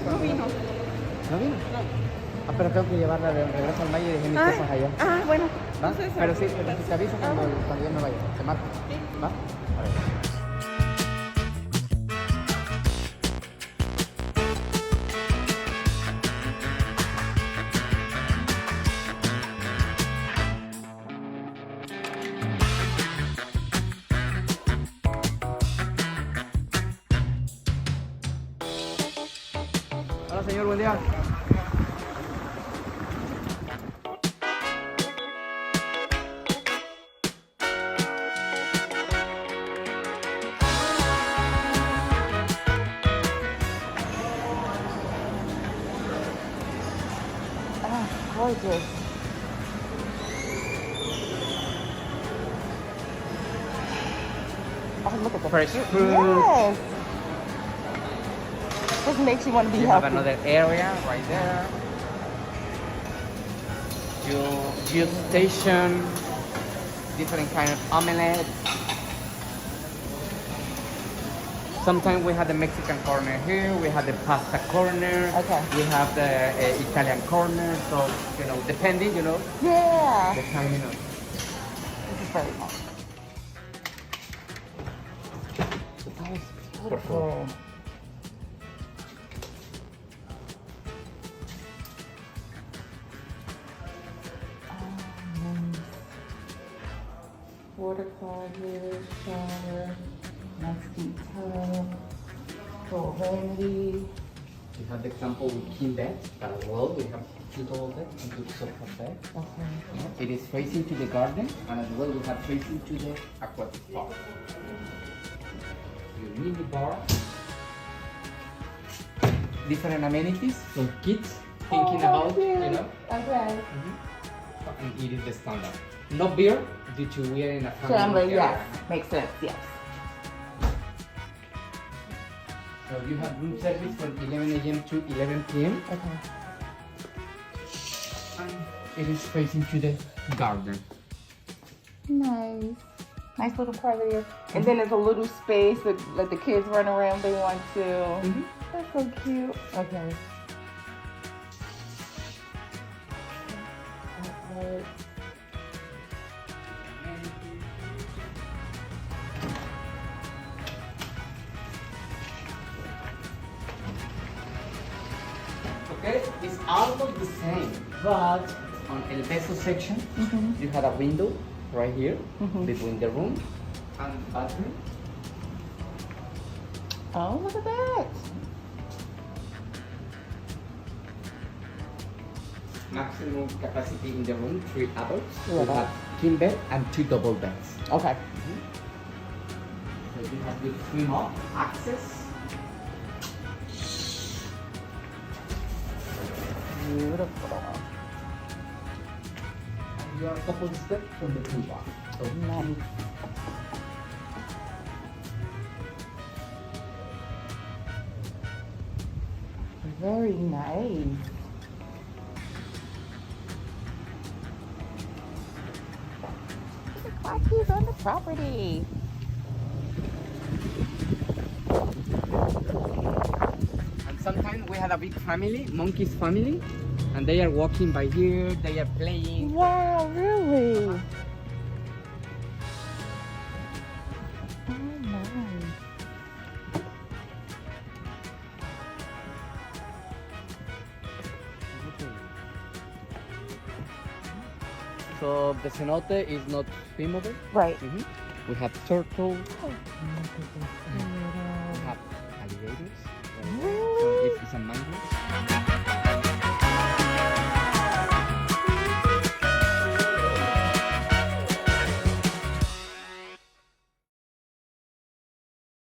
No vino. ¿No vino? No. Ah, pero tengo que llevarla de regreso al Valle y dejé mis cosas allá. Bueno. ¿Va? Entonces, Pero sí, te aviso cuando yo me vaya. Te marco. Sí. ¿Va? A ver. Hola, señor, buen día. Gorgeous. Oh, look at the Fresh fruit. Yes. This makes you want to be You healthy. have another area right there. Your juice station. Different kind of omelette. Sometimes we have the Mexican corner here. We have the pasta corner. Okay. We have the Italian corner. So, depending, Yeah. the time, This is very nice. That is beautiful. Water closet, shower, nice deep tub, full vanity. We have the example with king bed, but as well we have two double bed and two sofa bed. Okay. It is facing to the garden, and as well we have facing to the aquatic park. Your mini bar, different amenities for kids thinking about, Okay. and it is the standard. No beer due to we are in a Family, area. yes. Makes sense, yes. So you have room service from 11 a.m. to 11 p.m. Okay. and it is facing to the garden. Nice. Nice little part area. And then there's a little space that let the kids run around if they want to. That's so cute. Okay. Okay, it's almost the same, but on El Beso section, you have a window right here between the room and bathroom. Oh, look at that. Maximum capacity in the room, 3 adults. Yeah. We have king bed and 2 double beds. Okay. So you have the free access. Beautiful. And you are a couple steps from the pool bar. So Nice. Very nice. Look at Clocky's on the property. And sometimes we had a big family, monkeys family, and they are walking by here, they are playing. Wow, really? Oh, nice. So the cenote is not swimmable. Right. We have turtles, Oh, we have alligators. So really? it's a mangrove.